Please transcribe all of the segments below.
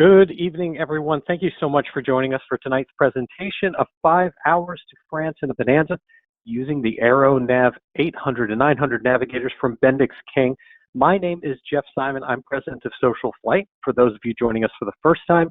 Good evening, everyone. Thank you so much for joining us for tonight's presentation of 5 hours to France in a Bonanza using the Aero Nav 800 and 900 navigators from BendixKing. My name is Jeff Simon. I'm president of SocialFlight. For those of you joining us for the first time,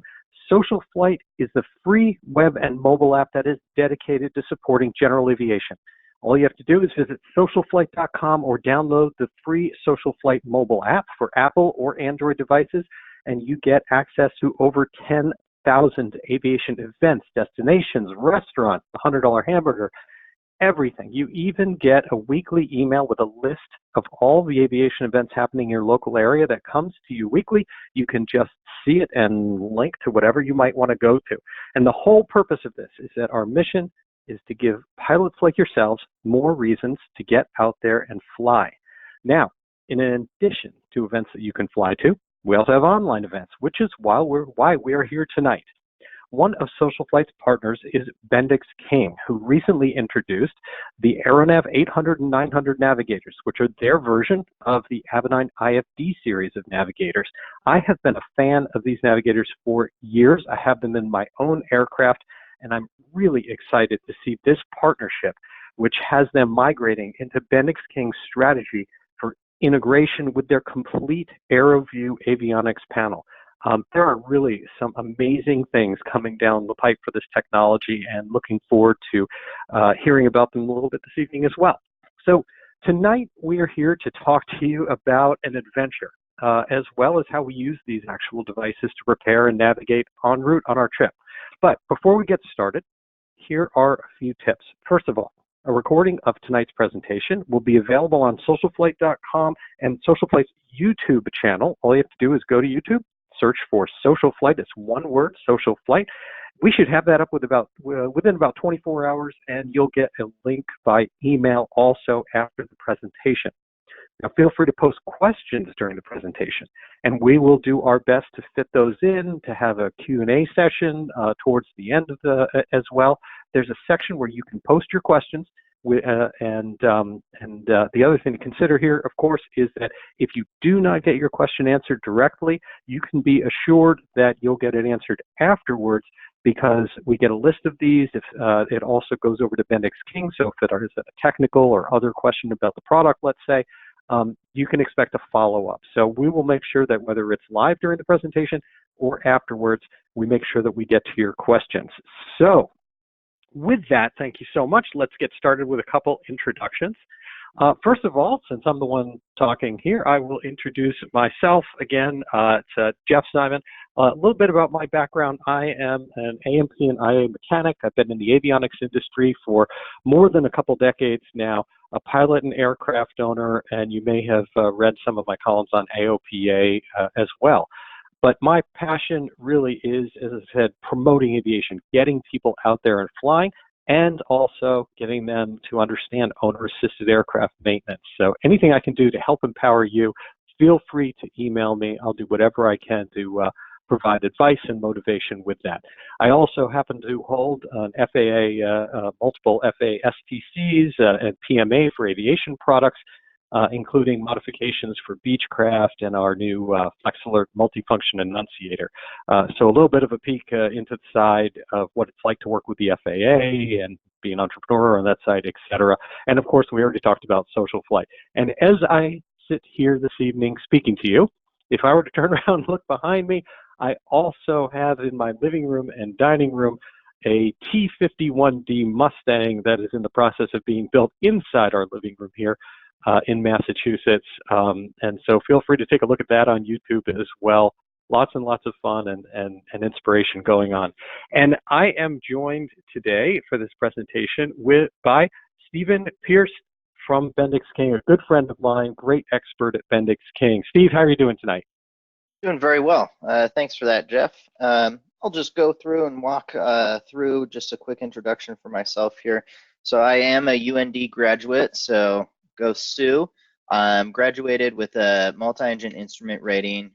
SocialFlight is the free web and mobile app that is dedicated to supporting general aviation. All you have to do is visit socialflight.com or download the free SocialFlight mobile app for Apple or Android devices, and you get access to over 10,000 aviation events, destinations, restaurants, the $100 hamburger, everything. You even get a weekly email with a list of all the aviation events happening in your local area that comes to you weekly. You can just see it and link to whatever you might want to go to. And the whole purpose of this is that our mission is to give pilots like yourselves more reasons to get out there and fly. Now, in addition to events that you can fly to, we also have online events, which is why we are here tonight. One of SocialFlight's partners is BendixKing, who recently introduced the Aero Nav 800 and 900 navigators, which are their version of the Avionics IFD series of navigators. I have been a fan of these navigators for years. I have them in my own aircraft, and I'm really excited to see this partnership, which has them migrating into BendixKing's strategy for integration with their complete AeroView avionics panel. There are really some amazing things coming down the pipe for this technology, and looking forward to hearing about them a little bit this evening as well. So tonight we are here to talk to you about an adventure, as well as how we use these actual devices to prepare and navigate en route on our trip. But before we get started, here are a few tips. First of all, a recording of tonight's presentation will be available on socialflight.com and SocialFlight's YouTube channel. All you have to do is go to YouTube, search for SocialFlight. It's one word, SocialFlight. We should have that up within about 24 hours, and you'll get a link by email also after the presentation. Now, feel free to post questions during the presentation, and we will do our best to fit those in, to have a Q&A session towards the end of as well. There's a section where you can post your questions, and the other thing to consider here, of course, is that if you do not get your question answered directly, you can be assured that you'll get it answered afterwards, because we get a list of these. If it also goes over to BendixKing, so if there is a technical or other question about the product, let's say, you can expect a follow-up. So we will make sure that whether it's live during the presentation or afterwards, we make sure that we get to your questions. So with that, thank you so much. Let's get started with a couple introductions. First of all, since I'm the one talking here, I will introduce myself again. It's Jeff Simon. A little bit about my background. I am an AMP and IA mechanic. I've been in the avionics industry for more than a couple decades now, a pilot and aircraft owner, and you may have read some of my columns on AOPA as well. But my passion really is, as I said, promoting aviation, getting people out there and flying, and also getting them to understand owner-assisted aircraft maintenance. So anything I can do to help empower you, feel free to email me. I'll do whatever I can to provide advice and motivation with that. I also happen to hold an FAA, multiple FAA STCs and PMA for aviation products, including modifications for Beechcraft and our new FlexAlert multifunction annunciator. So a little bit of a peek into the side of what it's like to work with the FAA and be an entrepreneur on that side, et cetera. And of course, we already talked about SocialFlight. And as I sit here this evening speaking to you, if I were to turn around and look behind me, I also have in my living room and dining room a T-51D Mustang that is in the process of being built inside our living room here in Massachusetts. And so feel free to take a look at that on YouTube as well. Lots and lots of fun and inspiration going on. And I am joined today for this presentation by Stephen Pearce from BendixKing, a good friend of mine, great expert at BendixKing. Steve, how are you doing tonight? Doing very well. Thanks for that, Jeff. I'll just go through and walk through just a quick introduction for myself here. So I am a UND graduate, so go Sioux. Graduated with a multi-engine instrument rating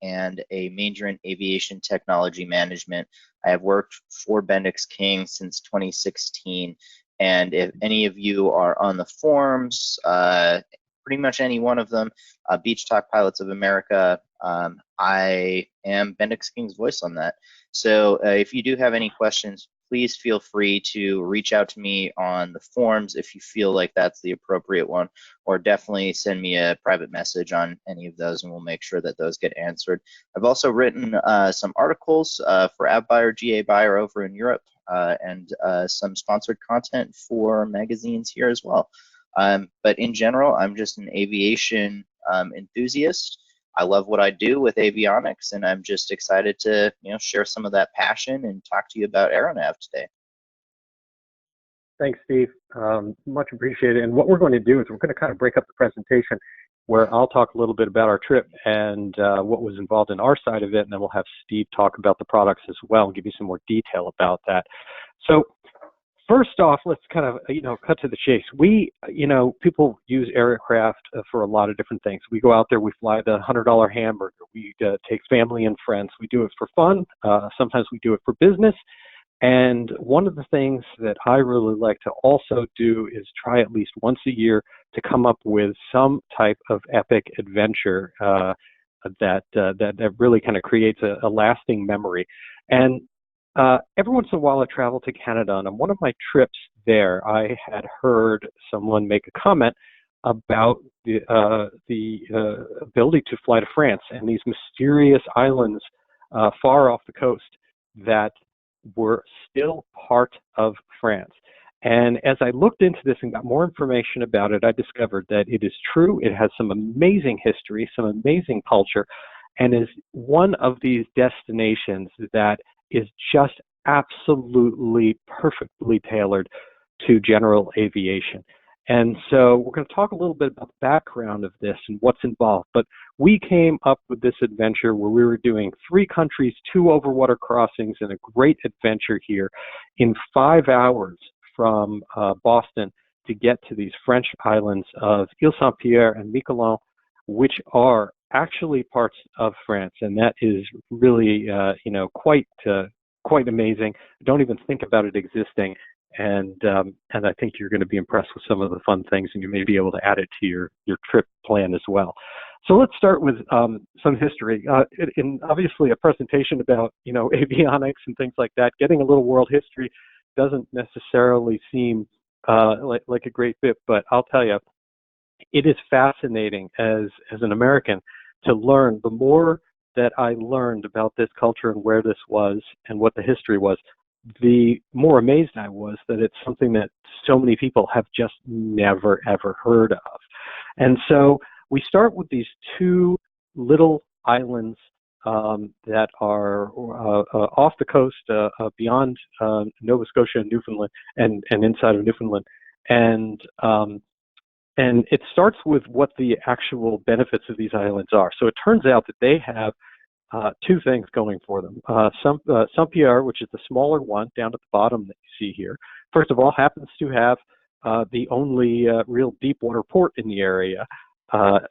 and a major in aviation technology management. I have worked for BendixKing since 2016, and if any of you are on the forums, pretty much any one of them. Beach Talk Pilots of America, I am BendixKing's voice on that. So if you do have any questions, please feel free to reach out to me on the forums if you feel like that's the appropriate one, or definitely send me a private message on any of those and we'll make sure that those get answered. I've also written some articles for AvBuyer, GA Buyer over in Europe, and some sponsored content for magazines here as well. But in general, I'm just an aviation enthusiast. I love what I do with avionics, and I'm just excited to share some of that passion and talk to you about AeroNav today. Thanks, Steve. Much appreciated. And what we're going to do is we're going to kind of break up the presentation where I'll talk a little bit about our trip and what was involved in our side of it, and then we'll have Steve talk about the products as well and give you some more detail about that. So first off, let's kind of, cut to the chase. We, people use aircraft for a lot of different things. We go out there, we fly the $100 hamburger, we take family and friends. We do it for fun. Sometimes we do it for business. And one of the things that I really like to also do is try at least once a year to come up with some type of epic adventure that really kind of creates a lasting memory. And every once in a while I travel to Canada, and on one of my trips there, I had heard someone make a comment about the ability to fly to France and these mysterious islands far off the coast that were still part of France. And as I looked into this and got more information about it, I discovered that it is true. It has some amazing history, some amazing culture, and is one of these destinations that is just absolutely perfectly tailored to general aviation. And so we're going to talk a little bit about the background of this and what's involved. But we came up with this adventure where we were doing 3 countries, 2 overwater crossings, and a great adventure here in 5 hours from Boston to get to these French islands of Île-Saint-Pierre and Miquelon, which are actually parts of France. And that is really, quite amazing. Don't even think about it existing. And I think you're going to be impressed with some of the fun things, and you may be able to add it to your trip plan as well. So let's start with some history. In obviously a presentation about avionics and things like that, getting a little world history doesn't necessarily seem like a great fit, but I'll tell you, it is fascinating as an American to learn. The more that I learned about this culture and where this was and what the history was, the more amazed I was that it's something that so many people have just never, ever heard of. And so we start with these 2 little islands that are off the coast beyond Nova Scotia and Newfoundland and inside of Newfoundland. And it starts with what the actual benefits of these islands are. So it turns out that they have 2 things going for them. Saint-Pierre, which is the smaller one down at the bottom that you see here, first of all, happens to have the only real deep water port in the area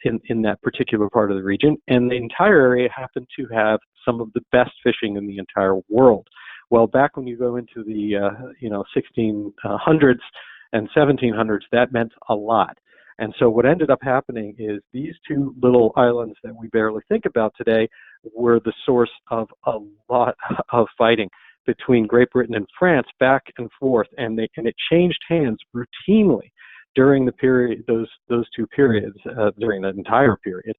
in that particular part of the region, and the entire area happened to have some of the best fishing in the entire world. Well, back when you go into the 1600s and 1700s, that meant a lot. And so what ended up happening is these 2 little islands that we barely think about today were the source of a lot of fighting between Great Britain and France back and forth, and it changed hands routinely during the period, those 2 periods, during the entire period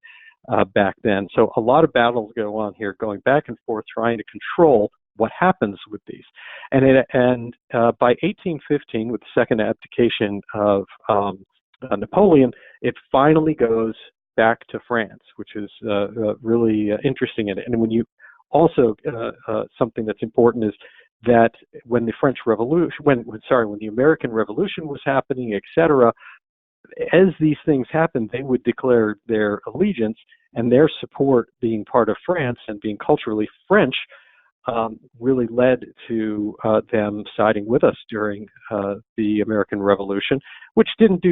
back then. So a lot of battles go on here, going back and forth, trying to control what happens with these. And by 1815, with the second abdication of Napoleon, it finally goes back to France, which is really interesting. And when you also, something that's important is that when the French Revolution, when the American Revolution was happening, etc., as these things happened, they would declare their allegiance, and their support, being part of France and being culturally French, really led to them siding with us during the American Revolution, which didn't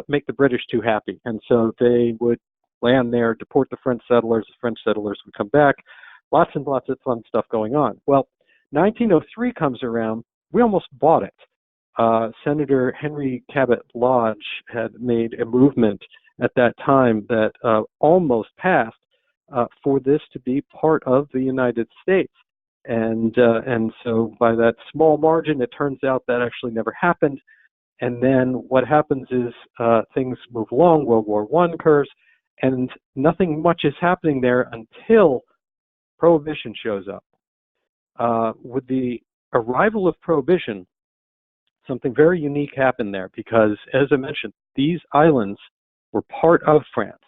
make the British too happy. And so they would land there, deport the French settlers would come back, lots and lots of fun stuff going on. Well, 1903 comes around, we almost bought it. Senator Henry Cabot Lodge had made a movement at that time that almost passed for this to be part of the United States. And so by that small margin, it turns out that actually never happened. And then what happens is things move along, World War I occurs, and nothing much is happening there until Prohibition shows up. With the arrival of Prohibition, something very unique happened there because, as I mentioned, these islands were part of France.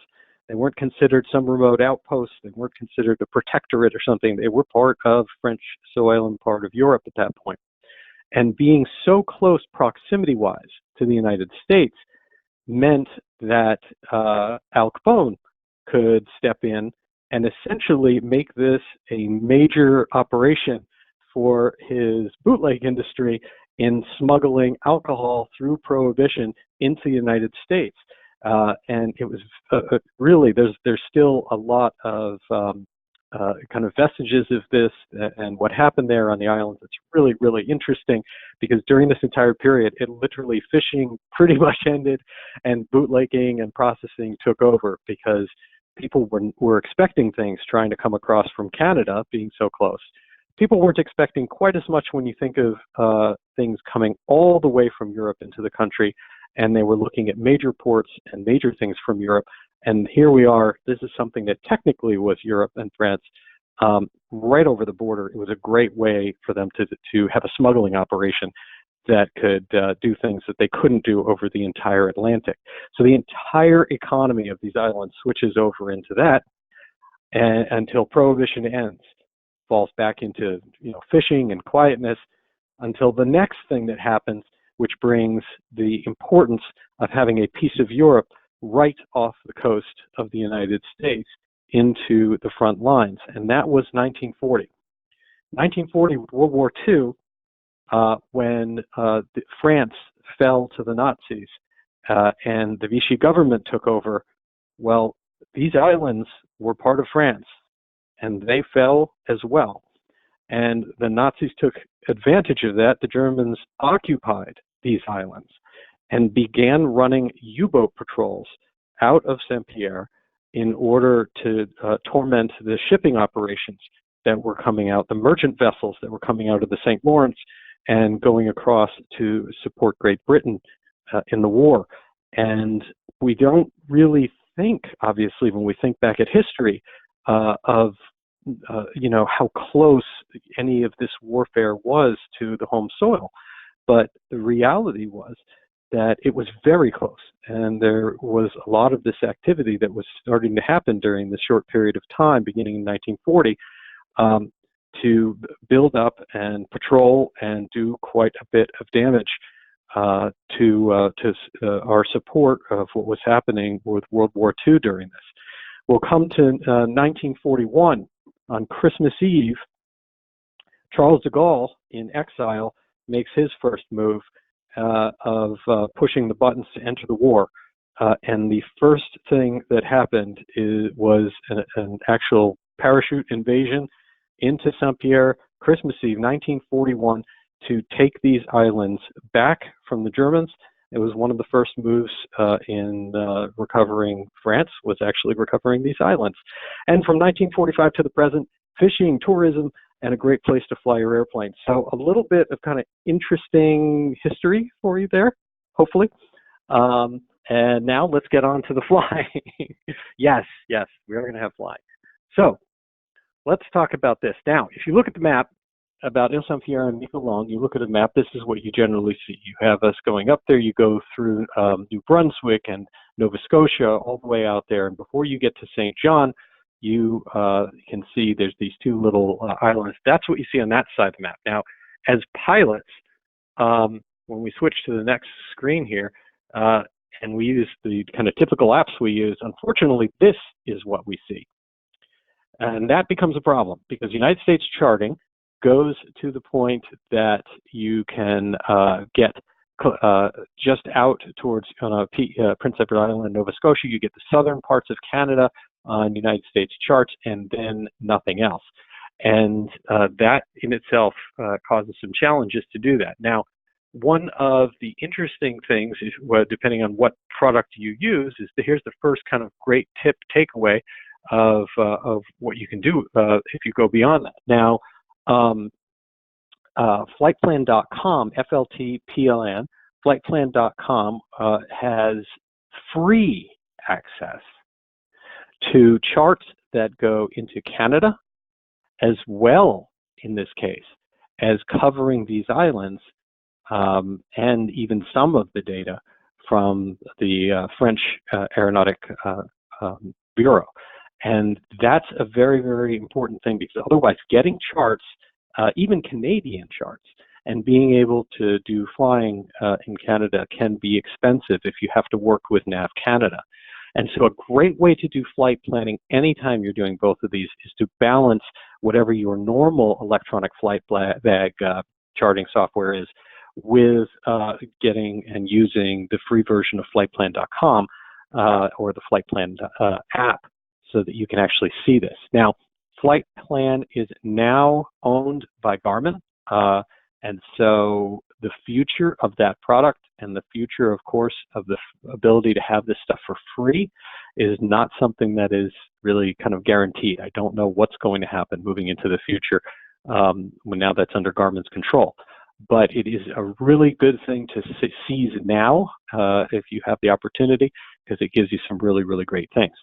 They weren't considered some remote outpost. They weren't considered a protectorate or something. They were part of French soil and part of Europe at that point. And being so close proximity-wise to the United States meant that Al Capone could step in and essentially make this a major operation for his bootleg industry in smuggling alcohol through Prohibition into the United States. And it was really, there's still a lot of kind of vestiges of this and what happened there on the islands. It's really, really interesting because during this entire period, it literally fishing pretty much ended and bootlegging and processing took over because people were expecting things trying to come across from Canada being so close. People weren't expecting quite as much when you think of things coming all the way from Europe into the country, and they were looking at major ports and major things from Europe. And here we are, this is something that technically was Europe and France, right over the border. It was a great way for them to have a smuggling operation that could do things that they couldn't do over the entire Atlantic. So the entire economy of these islands switches over into that until Prohibition ends, falls back into fishing and quietness until the next thing that happens, which brings the importance of having a piece of Europe right off the coast of the United States into the front lines, and that was 1940. 1940, with World War II, when France fell to the Nazis and the Vichy government took over, well, these islands were part of France, and they fell as well. And the Nazis took advantage of that. The Germans occupied these islands and began running U-boat patrols out of Saint-Pierre in order to torment the shipping operations that were coming out, the merchant vessels that were coming out of the St. Lawrence and going across to support Great Britain in the war. And we don't really think, obviously, when we think back at history, of how close any of this warfare was to the home soil. But the reality was that it was very close, and there was a lot of this activity that was starting to happen during this short period of time, beginning in 1940, to build up and patrol and do quite a bit of damage to our support of what was happening with World War II during this. We'll come to 1941. On Christmas Eve, Charles de Gaulle, in exile, makes his first move of pushing the buttons to enter the war. And the first thing that happened was an actual parachute invasion into Saint-Pierre, Christmas Eve, 1941, to take these islands back from the Germans. It was one of the first moves in recovering France, was actually recovering these islands. And from 1945 to the present, fishing, tourism, and a great place to fly your airplane. So a little bit of kind of interesting history for you there, hopefully. And now let's get on to the flying. Yes, we are going to have flying. So let's talk about this. Now, if you look at the map about Saint-Pierre and Miquelon, you look at a map, this is what you generally see. You have us going up there, you go through New Brunswick and Nova Scotia, all the way out there, and before you get to St. John, you can see there's these two little islands. That's what you see on that side of the map. Now, as pilots, when we switch to the next screen here, and we use the kind of typical apps we use, unfortunately, this is what we see. And that becomes a problem because United States charting goes to the point that you can get just out towards Prince Edward Island, Nova Scotia. You get the southern parts of Canada on United States charts, and then nothing else. And that in itself causes some challenges to do that. Now, one of the interesting things is, well, depending on what product you use, is here's the first kind of great tip takeaway of what you can do if you go beyond that. Now, flightplan.com, FLTPLN, flightplan.com has free access to charts that go into Canada, as well, in this case, as covering these islands, and even some of the data from the French Aeronautic Bureau. And that's a very, very important thing, because otherwise getting charts, even Canadian charts, and being able to do flying in Canada can be expensive if you have to work with Nav Canada. And so a great way to do flight planning anytime you're doing both of these is to balance whatever your normal electronic flight bag charting software is with getting and using the free version of flightplan.com or the FlightPlan app, so that you can actually see this. Now, FlightPlan is now owned by Garmin, and so the future of that product and the future, of course, of the ability to have this stuff for free is not something that is really kind of guaranteed. I don't know what's going to happen moving into the future when now that's under Garmin's control. But it is a really good thing to seize now if you have the opportunity, because it gives you some really, really great things.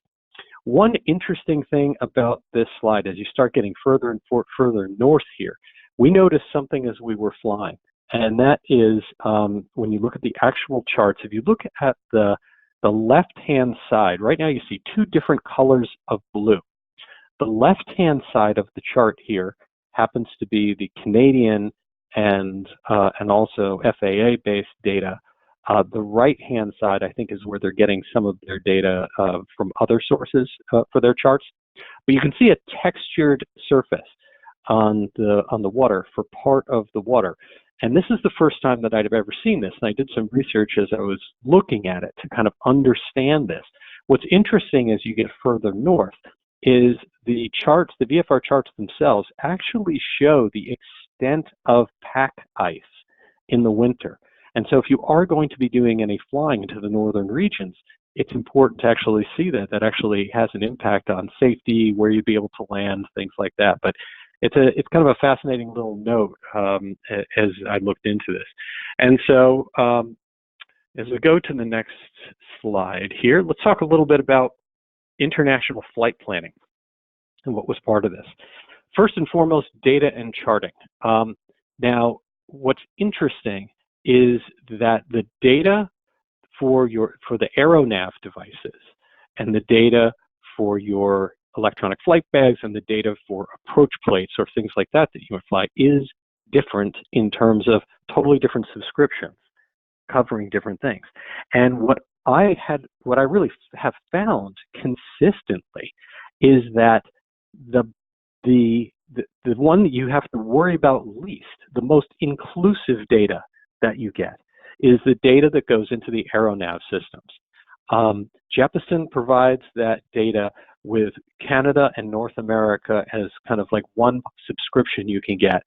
One interesting thing about this slide, as you start getting further and further north here, we noticed something as we were flying, and that is when you look at the actual charts, if you look at the left-hand side, right now you see two different colors of blue. The left-hand side of the chart here happens to be the Canadian and also FAA-based data. The right-hand side, I think, is where they're getting some of their data from other sources for their charts. But you can see a textured surface on the water for part of the water. And this is the first time that I'd have ever seen this. And I did some research as I was looking at it to kind of understand this. What's interesting as you get further north is the charts, the VFR charts themselves, actually show the extent of pack ice in the winter. And so if you are going to be doing any flying into the northern regions, it's important to actually see that. That actually has an impact on safety, where you'd be able to land, things like that. But it's kind of a fascinating little note as I looked into this. And so as we go to the next slide here, let's talk a little bit about international flight planning and what was part of this. First and foremost, data and charting. Now, what's interesting is that the data for the Aero Nav devices and the data for your electronic flight bags and the data for approach plates or things like that you would fly is different in terms of totally different subscriptions covering different things. And what I really have found consistently is that the one that you have to worry about least, the most inclusive data that you get, is the data that goes into the Aero Nav systems. Jeppesen provides that data with Canada and North America as kind of like one subscription you can get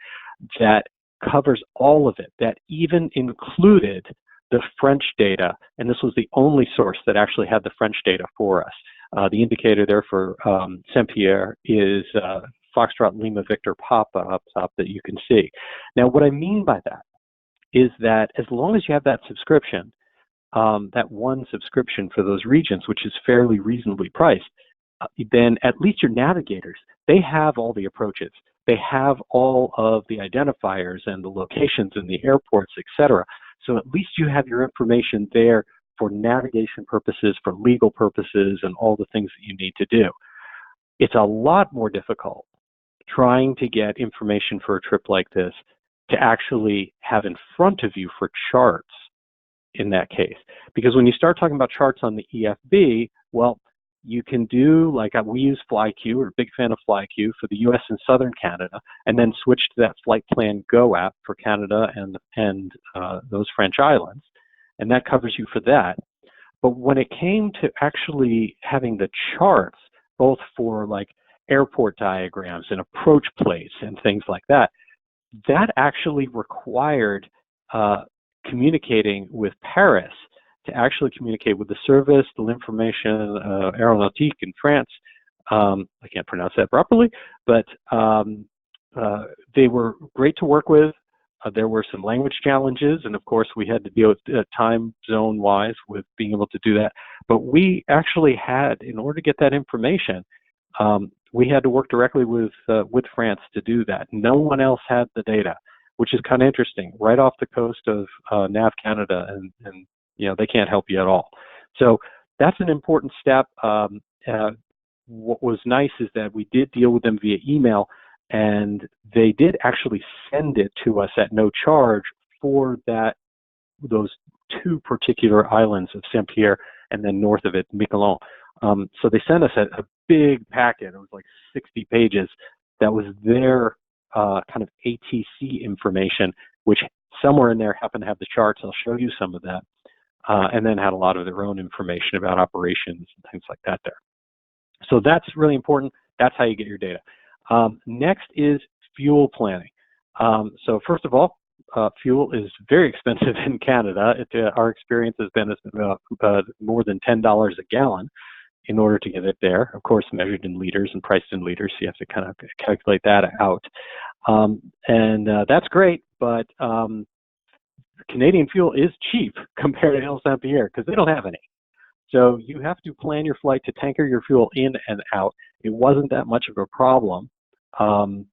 that covers all of it, that even included the French data, and this was the only source that actually had the French data for us. The indicator there for Saint-Pierre is Foxtrot Lima Victor Papa up top that you can see. Now, what I mean by that is that as long as you have that subscription, that one subscription for those regions, which is fairly reasonably priced, then at least your navigators, they have all the approaches. They have all of the identifiers and the locations and the airports, etc. So at least you have your information there for navigation purposes, for legal purposes, and all the things that you need to do. It's a lot more difficult trying to get information for a trip like this to actually have in front of you for charts in that case. Because when you start talking about charts on the EFB, well, you can do, like we use FlyQ, or a big fan of FlyQ for the US and Southern Canada, and then switch to that Flight Plan Go app for Canada and those French islands, and that covers you for that. But when it came to actually having the charts, both for like airport diagrams and approach plates and things like that, that actually required communicating with Paris to actually communicate with the service, the information, aéronautique in France. I can't pronounce that properly, but they were great to work with. There were some language challenges, and of course we had to deal with time zone wise with being able to do that. But we actually had, in order to get that information, we had to work directly with France to do that. No one else had the data, which is kind of interesting, right off the coast of Nav Canada, and you know, they can't help you at all. So that's an important step. What was nice is that we did deal with them via email, and they did actually send it to us at no charge for those two particular islands of Saint-Pierre and then north of it, Miquelon. So they sent us a big packet. It was like 60 pages. That was their kind of ATC information, which somewhere in there happened to have the charts. I'll show you some of that. And then had a lot of their own information about operations and things like that there. So that's really important. That's how you get your data. Next is fuel planning. So first of all, fuel is very expensive in Canada. Our experience has been about more than $10 a gallon in order to get it there. Of course, measured in liters and priced in liters, so you have to kind of calculate that out. That's great, but Canadian fuel is cheap compared to Saint-Pierre because they don't have any. So you have to plan your flight to tanker your fuel in and out. It wasn't that much of a problem,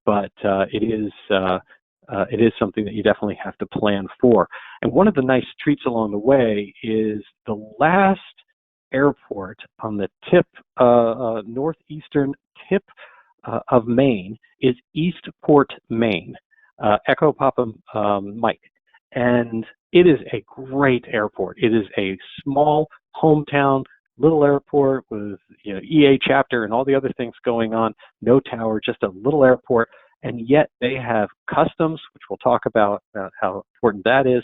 but it is something that you definitely have to plan for. And one of the nice treats along the way is the last airport on the tip, northeastern tip of Maine is Eastport, Maine, Echo Papa Mike. And it is a great airport. It is a small hometown little airport with, you know, EA chapter and all the other things going on. No tower, just a little airport. And yet they have customs, which we'll talk about how important that is,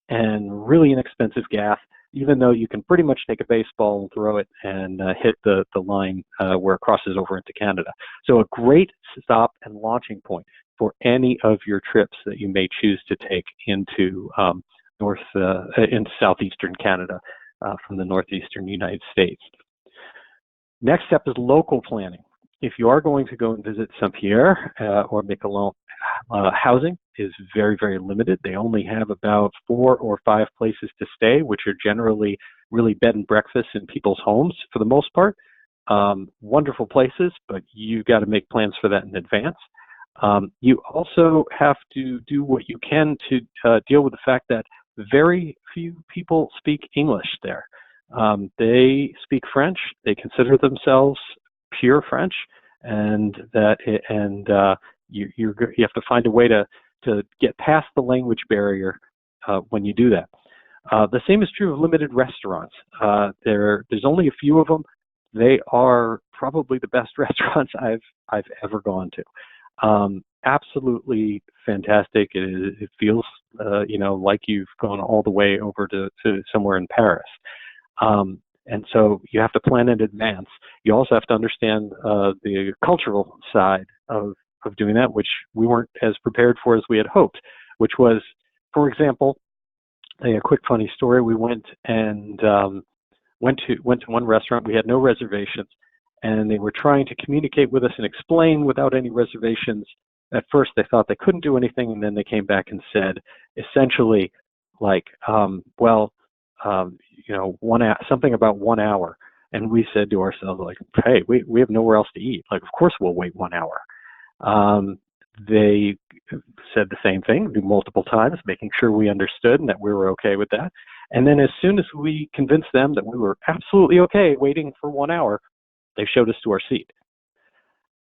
and really inexpensive gas, even though you can pretty much take a baseball and throw it and hit the line where it crosses over into Canada. So a great stop and launching point for any of your trips that you may choose to take into into southeastern Canada from the northeastern United States. Next step is local planning. If you are going to go and visit Saint-Pierre or Miquelon, housing is very, very limited. They only have about 4 or 5 places to stay, which are generally really bed and breakfast in people's homes for the most part. Wonderful places, but you've got to make plans for that in advance. You also have to do what you can to deal with the fact that very few people speak English there. They speak French. They consider themselves pure French, and you have to find a way to get past the language barrier when you do that. The same is true of limited restaurants. There's only a few of them. They are probably the best restaurants I've ever gone to. Absolutely fantastic. It feels you know, like you've gone all the way over to somewhere in Paris. And so you have to plan in advance. You also have to understand the cultural side of doing that, which we weren't as prepared for as we had hoped, which was, for example, a quick funny story. We went and went to one restaurant. We had no reservations, and they were trying to communicate with us and explain without any reservations. At first, they thought they couldn't do anything, and then they came back and said, essentially, like, you know, something about 1 hour. And we said to ourselves, like, hey, we have nowhere else to eat. Like, of course we'll wait 1 hour. They said the same thing multiple times, making sure we understood and that we were okay with that. And then as soon as we convinced them that we were absolutely okay waiting for 1 hour, they showed us to our seat.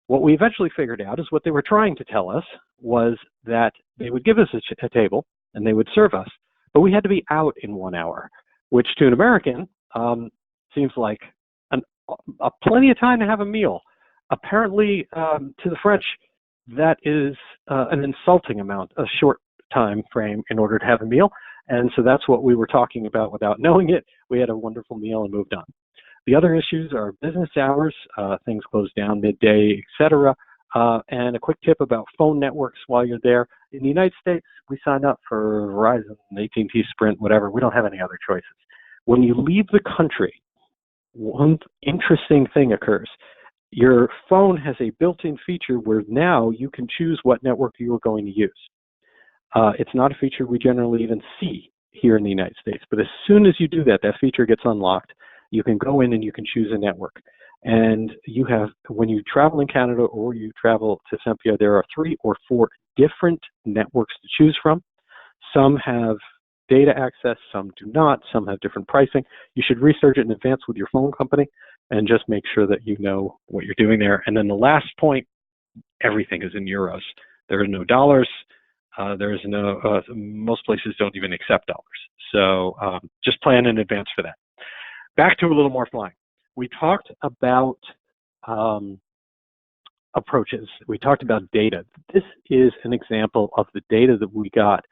What we eventually figured out is what they were trying to tell us was that they would give us a table and they would serve us, but we had to be out in 1 hour, which to an American seems like a plenty of time to have a meal. Apparently, to the French, that is an insulting amount, a short time frame in order to have a meal. And so that's what we were talking about without knowing it. We had a wonderful meal and moved on. The other issues are business hours, things close down midday, etc. And a quick tip about phone networks while you're there. in the United States, we sign up for Verizon, AT&T, Sprint, whatever. We don't have any other choices. When you leave the country, one interesting thing occurs. Your phone has a built-in feature where now you can choose what network you are going to use. It's not a feature we generally even see here in the United States, but as soon as you do that, that feature gets unlocked. You can go in and you can choose a network. And you have, when you travel in Canada or you travel to Saint-Pierre, there are 3 or 4 different networks to choose from. Some have data access, some do not, some have different pricing. You should research it in advance with your phone company and just make sure that you know what you're doing there. And then the last point, everything is in euros. There are no dollars. There is no, most places don't even accept dollars. So just plan in advance for that. Back to a little more flying. We talked about approaches. We talked about data. This is an example of the data that we got,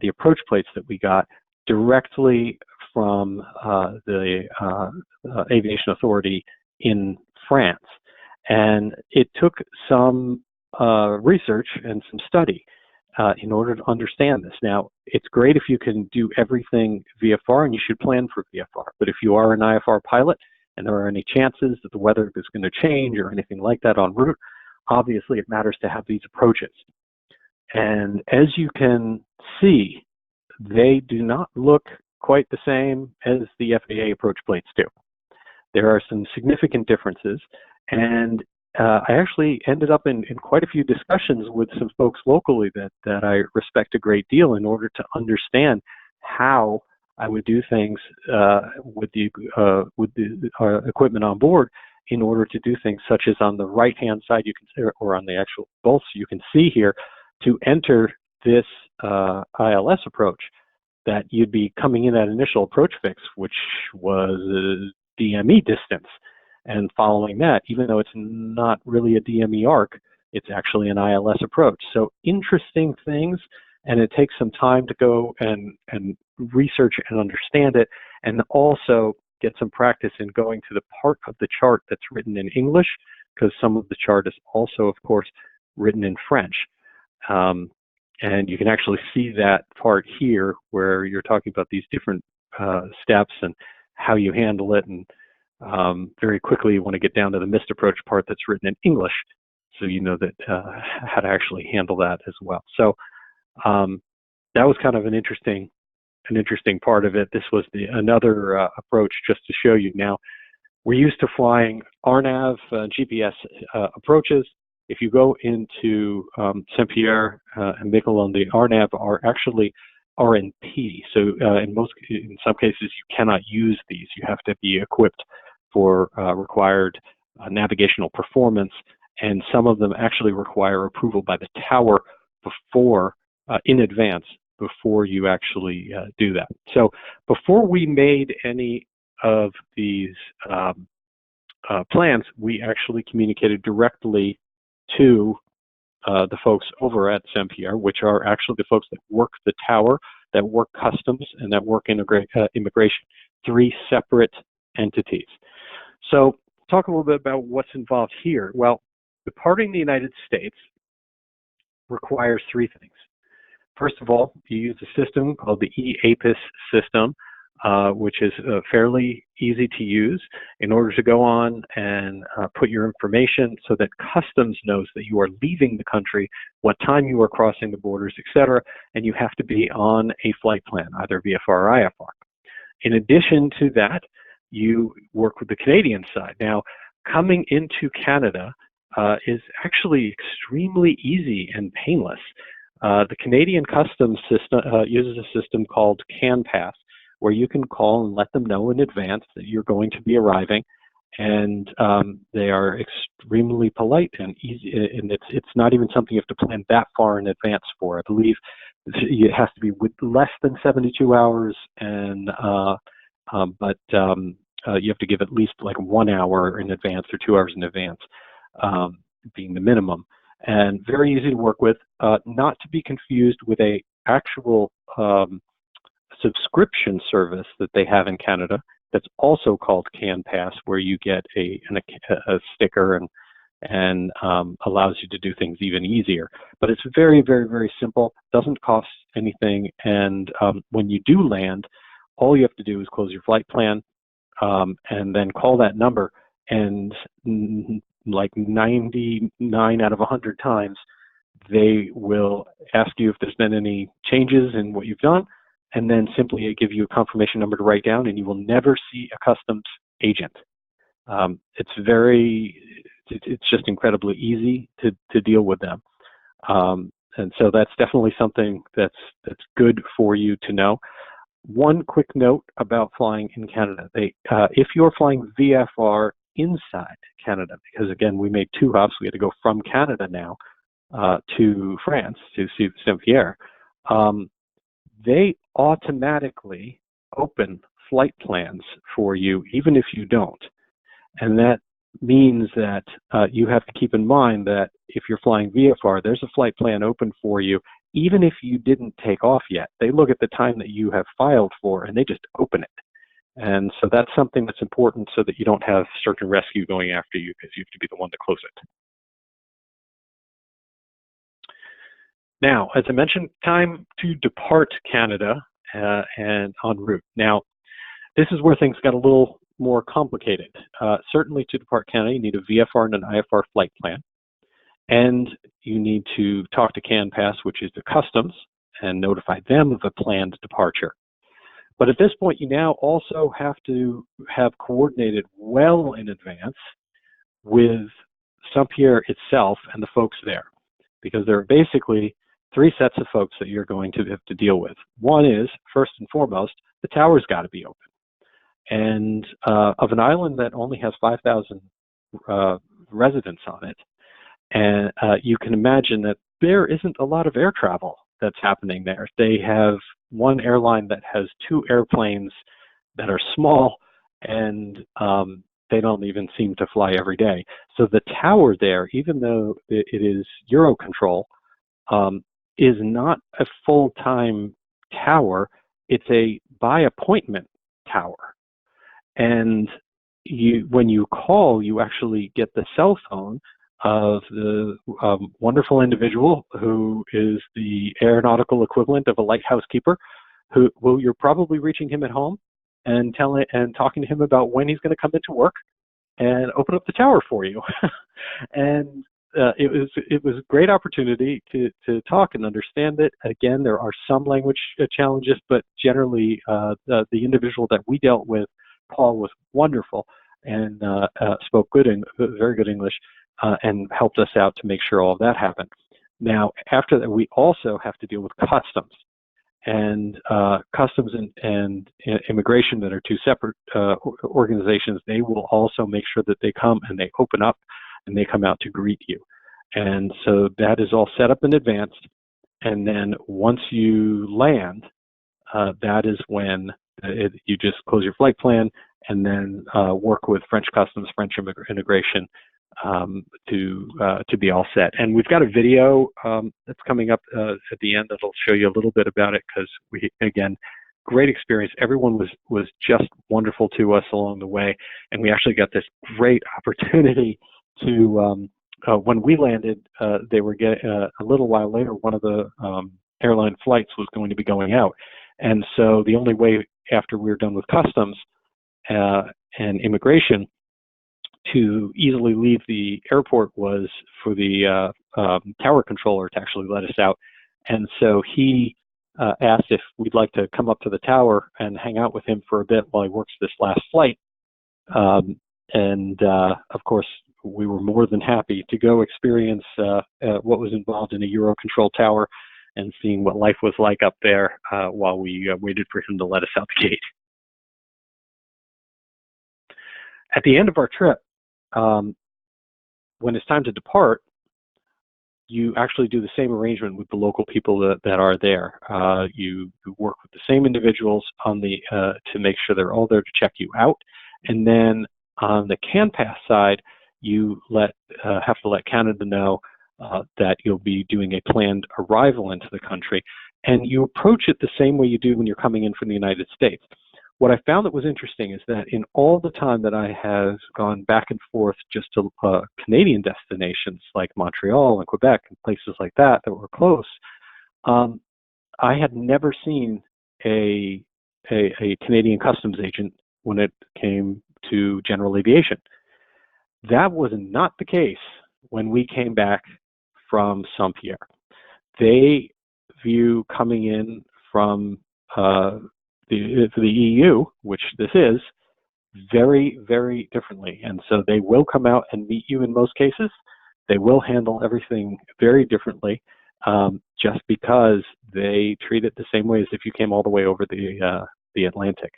the approach plates that we got directly from the Aviation Authority in France. And it took some research and some study in order to understand this. Now, it's great if you can do everything VFR, and you should plan for VFR. But if you are an IFR pilot and there are any chances that the weather is going to change or anything like that en route, obviously it matters to have these approaches. And as you can see, they do not look quite the same as the FAA approach plates do. There are some significant differences, and I actually ended up in quite a few discussions with some folks locally that I respect a great deal in order to understand how I would do things with the equipment on board in order to do things such as on the right-hand side, you can, or on the actual bolts, you can see here, to enter this ILS approach, that you'd be coming in that initial approach fix, which was a DME distance. And following that, even though it's not really a DME arc, it's actually an ILS approach. So interesting things, and it takes some time to go and research and understand it, and also get some practice in going to the part of the chart that's written in English, because some of the chart is also, of course, written in French. And you can actually see that part here where you're talking about these different steps and how you handle it, and very quickly you want to get down to the missed approach part that's written in English, so you know that how to actually handle that as well. So that was kind of an interesting part of it. This was another approach just to show you. Now, we're used to flying AeroNav GPS approaches. If you go into Saint-Pierre and Miquelon, the AeroNav are actually RNP. So in some cases, you cannot use these. You have to be equipped for required navigational performance, and some of them actually require approval by the tower before, in advance, before you actually do that. So before we made any of these plans, we actually communicated directly to the folks over at Saint-Pierre, which are actually the folks that work the tower, that work customs, and that work immigration. 3 separate entities. So talk a little bit about what's involved here. Well, departing the United States requires 3 things. First of all, you use a system called the EAPIS system, which is fairly easy to use in order to go on and put your information so that customs knows that you are leaving the country, what time you are crossing the borders, etc., and you have to be on a flight plan, either VFR or IFR. In addition to that, you work with the Canadian side. Now, coming into Canada is actually extremely easy and painless. The Canadian customs system uses a system called CanPass, where you can call and let them know in advance that you're going to be arriving, and they are extremely polite and easy, and it's not even something you have to plan that far in advance for. I believe it has to be with less than 72 hours, and but you have to give at least like 1 hour in advance or 2 hours in advance, being the minimum. And very easy to work with, not to be confused with a actual subscription service that they have in Canada that's also called CanPass, where you get a sticker and allows you to do things even easier. But it's very, very, very simple, doesn't cost anything, and when you do land, all you have to do is close your flight plan and then call that number, and like 99 out of 100 times, they will ask you if there's been any changes in what you've done, and then simply give you a confirmation number to write down, and you will never see a customs agent. It's just incredibly easy to deal with them. And so that's definitely something that's good for you to know. One quick note about flying in Canada. If you're flying VFR inside Canada, because again, we made 2 hops, we had to go from Canada now to France to see Saint-Pierre, they automatically open flight plans for you, even if you don't. And that means that you have to keep in mind that if you're flying VFR, there's a flight plan open for you, even if you didn't take off yet. They look at the time that you have filed for, and they just open it. And so that's something that's important, so that you don't have search and rescue going after you, because you have to be the one to close it. Now, as I mentioned, time to depart Canada and en route. Now, this is where things got a little more complicated. Certainly to depart Canada, you need a VFR and an IFR flight plan. And you need to talk to CanPass, which is the customs, and notify them of a planned departure. But at this point, you now also have to have coordinated well in advance with Saint-Pierre itself and the folks there, because there are basically 3 sets of folks that you're going to have to deal with. One is, first and foremost, the tower's got to be open. And of an island that only has 5,000 residents on it, and you can imagine that there isn't a lot of air travel that's happening there. They have one airline that has 2 airplanes that are small, and they don't even seem to fly every day. So the tower there, even though it is Eurocontrol, is not a full-time tower. It's a by appointment tower. And when you call, you actually get the cell phone of the wonderful individual who is the aeronautical equivalent of a lighthouse keeper, who you're probably reaching him at home and talking to him about when he's going to come into work and open up the tower for you. And it was a great opportunity to talk and understand it. Again, there are some language challenges, but generally the individual that we dealt with, Paul, was wonderful and spoke very good English, and helped us out to make sure all of that happened. Now, after that, we also have to deal with customs. And customs and immigration, that are 2 separate organizations, they will also make sure that they come and they open up and they come out to greet you. And so that is all set up in advance. And then once you land, that is when you just close your flight plan and then work with French customs, French immigration to be all set. And we've got a video that's coming up at the end that'll show you a little bit about it, because again, great experience. Everyone was just wonderful to us along the way, and we actually got this great opportunity to when we landed, they were a little while later, one of the airline flights was going to be going out, and so the only way after we were done with customs and immigration to easily leave the airport was for the tower controller to actually let us out. And so he asked if we'd like to come up to the tower and hang out with him for a bit while he works this last flight. Of course, we were more than happy to go experience what was involved in a Eurocontrol tower and seeing what life was like up there while we waited for him to let us out the gate. At the end of our trip, when it's time to depart, you actually do the same arrangement with the local people that are there. You work with the same individuals on to make sure they're all there to check you out. And then on the CanPass side, you have to let Canada know that you'll be doing a planned arrival into the country. And you approach it the same way you do when you're coming in from the United States. what I found that was interesting is that in all the time that I have gone back and forth just to Canadian destinations like Montreal and Quebec and places like that that were close, I had never seen a Canadian customs agent when it came to general aviation. That was not the case when we came back from Saint-Pierre. They view coming in from the EU, which this is, very, very differently. And so they will come out and meet you in most cases. They will handle everything very differently, just because they treat it the same way as if you came all the way over the Atlantic.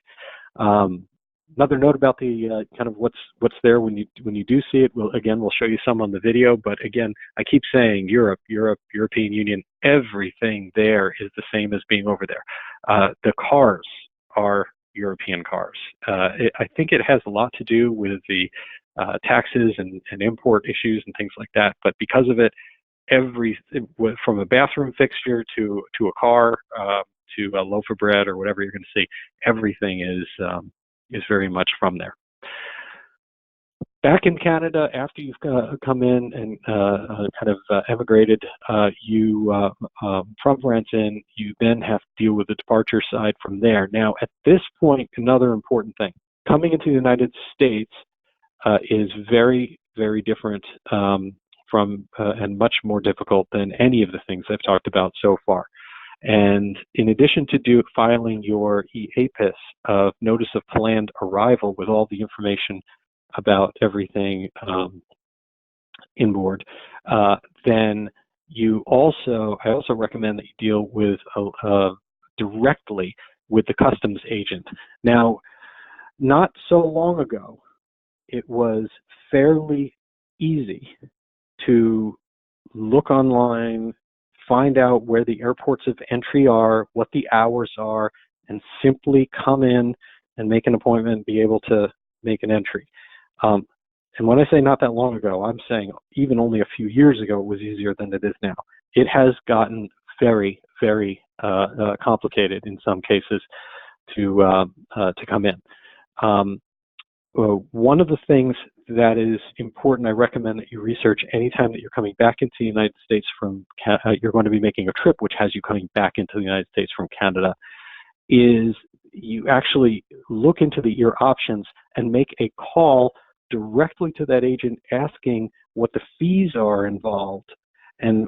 Another note about the kind of what's there when you do see it. We'll show you some on the video, but again, I keep saying European Union, everything there is the same as being over there. The cars are European cars. I think it has a lot to do with the taxes and import issues and things like that, but because of it, from a bathroom fixture to a car to a loaf of bread or whatever you're going to see, everything is very much from there. Back in Canada, after you've come in and kind of emigrated, from Branson, you then have to deal with the departure side from there. Now, at this point, another important thing: coming into the United States is very, very different and much more difficult than any of the things I've talked about so far. And in addition to filing your EAPIS of Notice of Planned Arrival with all the information about everything inboard, then I also recommend that you deal with directly with the customs agent. Now, not so long ago, it was fairly easy to look online, find out where the airports of entry are, what the hours are, and simply come in and make an appointment and be able to make an entry. And when I say not that long ago, I'm saying even only a few years ago it was easier than it is now. It has gotten very, very complicated in some cases to come in. One of the things that is important, I recommend that you research anytime that you're coming back into the United States from, you're going to be making a trip which has you coming back into the United States from Canada, is you actually look into your options and make a call directly to that agent asking what the fees are involved and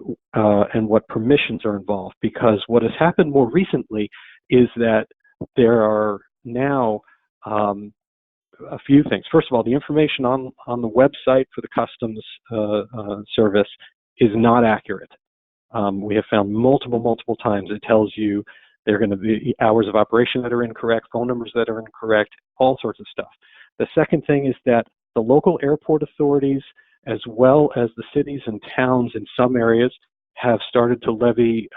what permissions are involved. Because what has happened more recently is that there are now a few things. First of all, the information on the website for the customs service is not accurate. We have found multiple times it tells you there are going to be hours of operation that are incorrect, phone numbers that are incorrect, all sorts of stuff. The second thing is that the local airport authorities, as well as the cities and towns in some areas, have started to levy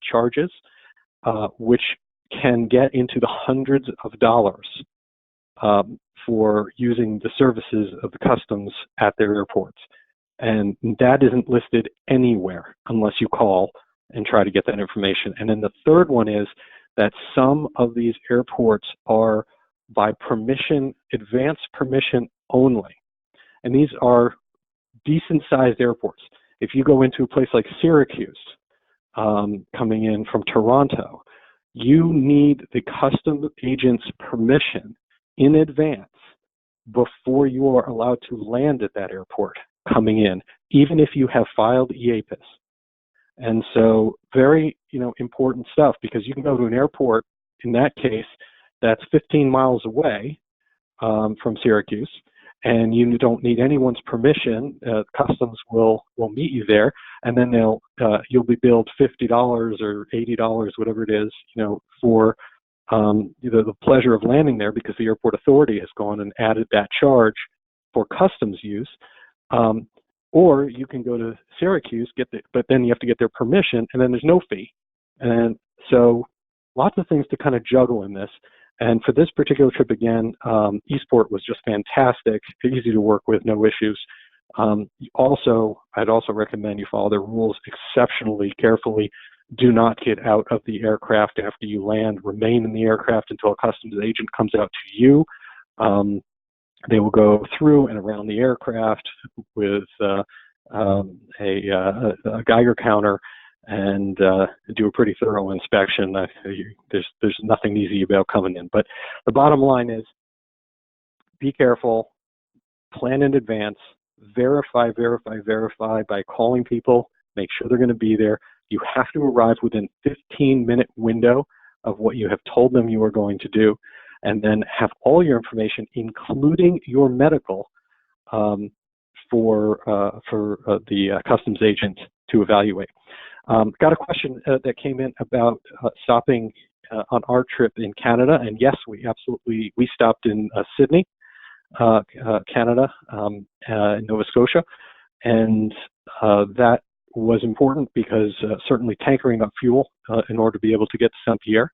charges, which can get into the hundreds of dollars for using the services of the customs at their airports. And that isn't listed anywhere unless you call and try to get that information. And then the third one is that some of these airports are by permission, advance permission only. And these are decent sized airports. If you go into a place like Syracuse, coming in from Toronto, you need the customs agent's permission in advance before you are allowed to land at that airport coming in, even if you have filed EAPIS. And so very, important stuff, because you can go to an airport, in that case, that's 15 miles away from Syracuse, and you don't need anyone's permission. Customs will meet you there, and then you'll be billed $50 or $80, whatever it is, for the pleasure of landing there, because the airport authority has gone and added that charge for customs use. Or you can go to Syracuse, but then you have to get their permission, and then there's no fee. And so lots of things to kind of juggle in this. And for this particular trip, again, Eastport was just fantastic, easy to work with, no issues. I'd also recommend you follow their rules exceptionally carefully. do not get out of the aircraft after you land. Remain in the aircraft until a customs agent comes out to you. They will go through and around the aircraft with a Geiger counter and do a pretty thorough inspection. There's nothing easy about coming in. But the bottom line is, be careful, plan in advance, verify by calling people, make sure they're going to be there. You have to arrive within 15-minute window of what you have told them you are going to do, and then have all your information, including your medical, for the customs agent to evaluate. Got a question that came in about stopping on our trip in Canada, and yes, we stopped in Sydney, Canada, Nova Scotia, and that was important because certainly tankering up fuel in order to be able to get to Saint-Pierre,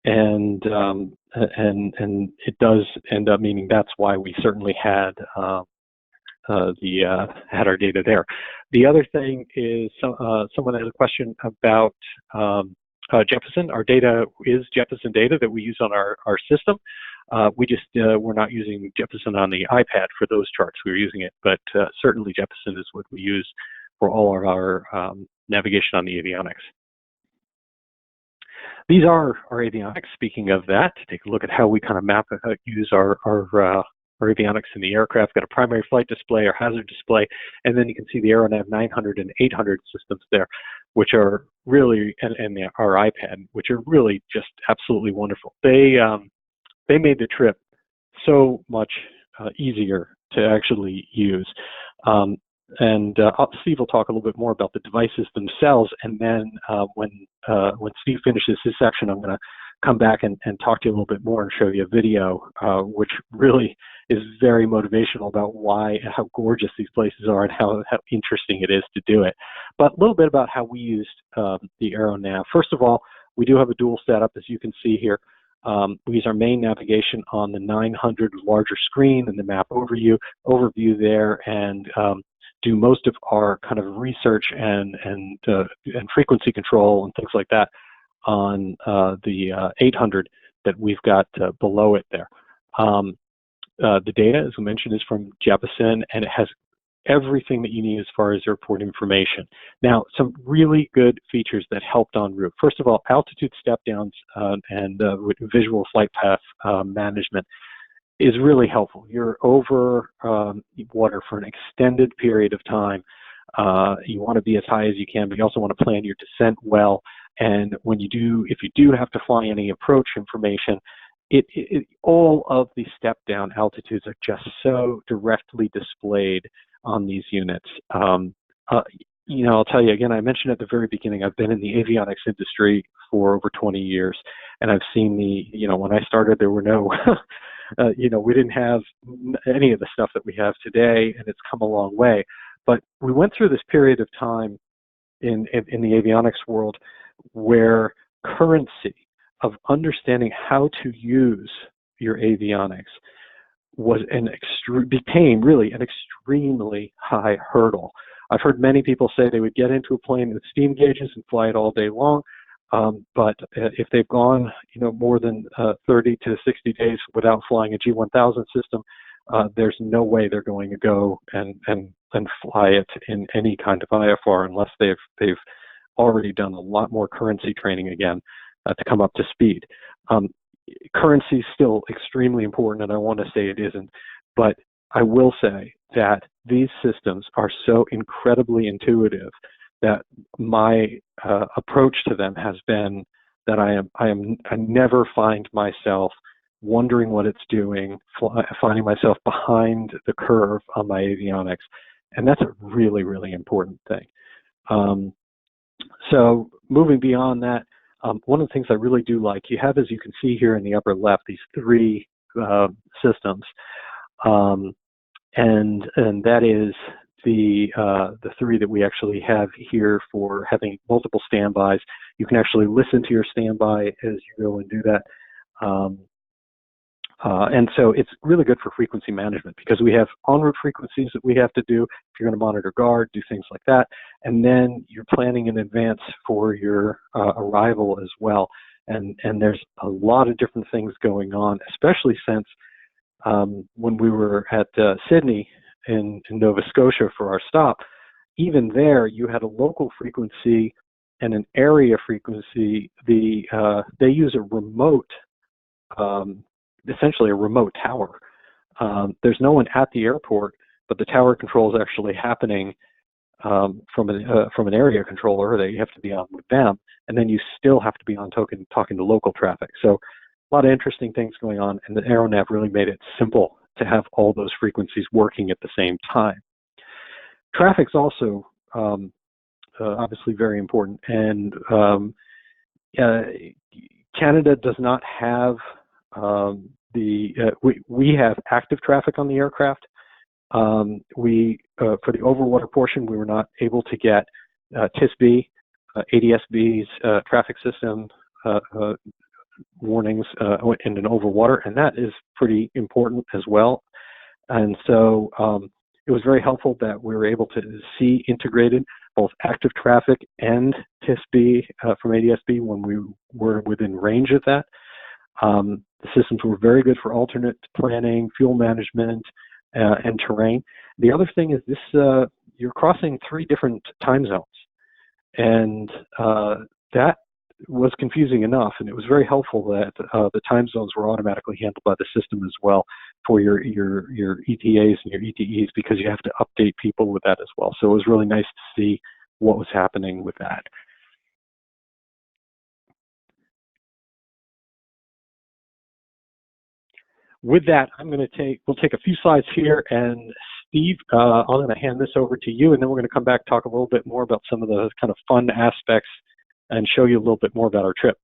and it does end up meaning that's why we certainly had our data there. The other thing is someone has a question about Jeppesen. Our data is Jeppesen data that we use on our system. We just we're not using Jeppesen on the iPad for those charts. We're using it, but certainly Jeppesen is what we use for all of our navigation on the avionics. These are our avionics. Speaking of that, take a look at how we kind of map use our avionics in the aircraft. Got a primary flight display, our hazard display, and then you can see the Aero Nav 900 and 800 systems there, which are really, and our iPad, which are really just absolutely wonderful. They made the trip so much easier to actually use. Steve will talk a little bit more about the devices themselves, and then when Steve finishes his section, I'm going to come back and talk to you a little bit more and show you a video, which really is very motivational about how gorgeous these places are and how interesting it is to do it. But a little bit about how we used the Aero Nav. First of all, we do have a dual setup, as you can see here. We use our main navigation on the 900 larger screen and the map overview there, and do most of our kind of research and frequency control and things like that on the 800 that we've got below it there. The data, as we mentioned, is from Jeppesen, and it has everything that you need as far as airport information. Now, some really good features that helped en route. First of all, altitude step downs and visual flight path management is really helpful. You're over water for an extended period of time. You want to be as high as you can, but you also want to plan your descent well. And when you do, if you do have to fly any approach information, all of the step down altitudes are just so directly displayed on these units. You know, I'll tell you again, I mentioned at the very beginning, I've been in the avionics industry for over 20 years, and I've seen when I started, there were no, we didn't have any of the stuff that we have today, and it's come a long way. But we went through this period of time in the avionics world where currency of understanding how to use your avionics became really an extremely high hurdle. I've heard many people say they would get into a plane with steam gauges and fly it all day long, but if they've gone more than 30 to 60 days without flying a G1000 system, there's no way they're going to go and fly it in any kind of IFR unless they've already done a lot more currency training again to come up to speed. Currency is still extremely important, and I want to say it isn't, but I will say that these systems are so incredibly intuitive that my approach to them has been that I never find myself wondering what it's doing, finding myself behind the curve on my avionics, and that's a really, really important thing. So moving beyond that, one of the things I really do like, you have, as you can see here in the upper left, these three systems, and that is the three that we actually have here for having multiple standbys. You can actually listen to your standby as you go and do that. And so it's really good for frequency management because we have en route frequencies that we have to do if you're going to monitor guard, do things like that. And then you're planning in advance for your arrival as well. And there's a lot of different things going on, especially since when we were at Sydney in Nova Scotia for our stop, even there you had a local frequency and an area frequency. They use a remote, essentially a remote tower. There's no one at the airport, but the tower control is actually happening from an area controller that you have to be on with them, and then you still have to be on talking to local traffic. So a lot of interesting things going on, and the AeroNav really made it simple to have all those frequencies working at the same time. Traffic's also obviously very important, and Canada does not have we have active traffic on the aircraft. For the overwater portion, we were not able to get TISB, ADSB's traffic system warnings in an overwater, and that is pretty important as well. And so it was very helpful that we were able to see integrated both active traffic and TISB from ADSB when we were within range of that. The systems were very good for alternate planning, fuel management, and terrain. The other thing is this: you're crossing 3 different time zones, and that was confusing enough. And it was very helpful that the time zones were automatically handled by the system as well for your ETAs and your ETEs, because you have to update people with that as well. So it was really nice to see what was happening with that. With that, we'll take a few slides here, and Steve, I'm going to hand this over to you, and then we're going to come back, talk a little bit more about some of the kind of fun aspects and show you a little bit more about our trip.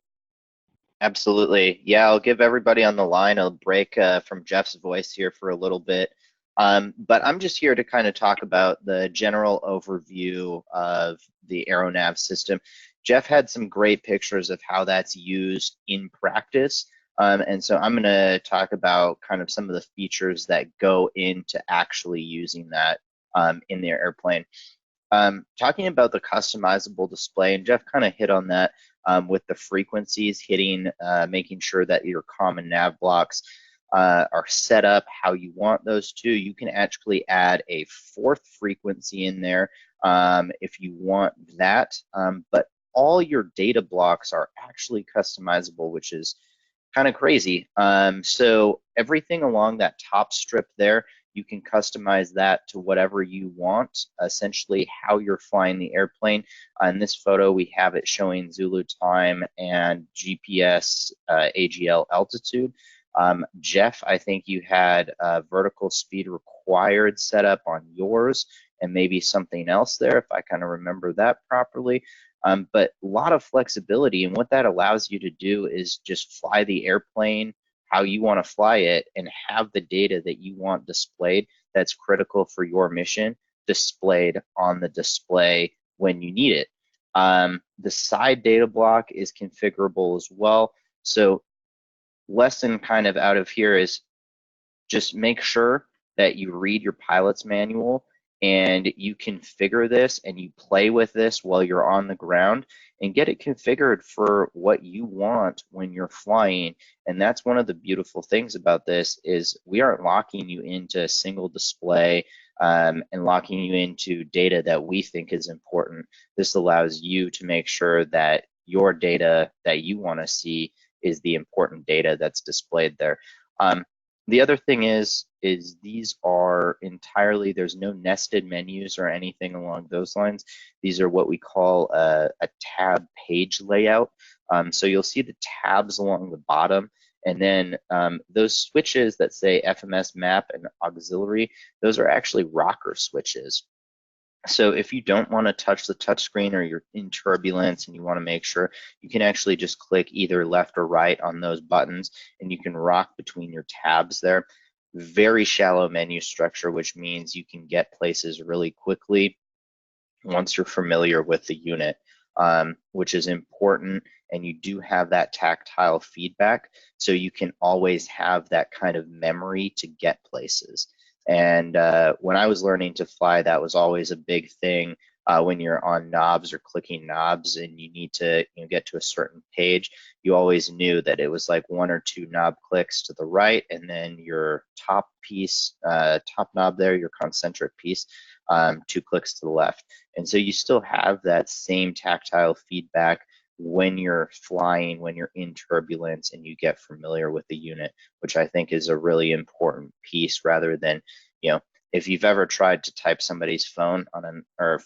Absolutely. Yeah, I'll give everybody on the line a break from Jeff's voice here for a little bit. But I'm just here to kind of talk about the general overview of the Aero Nav system. Jeff had some great pictures of how that's used in practice. And so I'm going to talk about kind of some of the features that go into actually using that in the airplane. Talking about the customizable display, and Jeff kind of hit on that with the frequencies, making sure that your common nav blocks are set up how you want those to. You can actually add a 4th frequency in there if you want that, but all your data blocks are actually customizable, which is kind of crazy. So everything along that top strip there, you can customize that to whatever you want, essentially how you're flying the airplane. In this photo, we have it showing Zulu time and GPS AGL altitude. Jeff, I think you had vertical speed required set up on yours, and maybe something else there, if I kind of remember that properly. But a lot of flexibility, and what that allows you to do is just fly the airplane how you want to fly it and have the data that you want displayed that's critical for your mission displayed on the display when you need it. The side data block is configurable as well. So lesson kind of out of here is just make sure that you read your pilot's manual and you configure this and you play with this while you're on the ground and get it configured for what you want when you're flying. And that's one of the beautiful things about this is we aren't locking you into a single display and locking you into data that we think is important. This allows you to make sure that your data that you want to see is the important data that's displayed there. The other thing is these are entirely, there's no nested menus or anything along those lines. These are what we call a tab page layout. So you'll see the tabs along the bottom, and then those switches that say FMS map and auxiliary, those are actually rocker switches. So if you don't want to touch the touchscreen or you're in turbulence and you want to make sure, you can actually just click either left or right on those buttons and you can rock between your tabs there. Very shallow menu structure, which means you can get places really quickly once you're familiar with the unit. which is important, and you do have that tactile feedback, so you can always have that kind of memory to get places. And when I was learning to fly, that was always a big thing. When you're on knobs or clicking knobs and you need to get to a certain page, you always knew that it was like 1 or 2 knob clicks to the right, and then your top piece, top knob there, your concentric piece, 2 clicks to the left. And so you still have that same tactile feedback when you're flying, when you're in turbulence, and you get familiar with the unit, which I think is a really important piece, rather than, if you've ever tried to type somebody's phone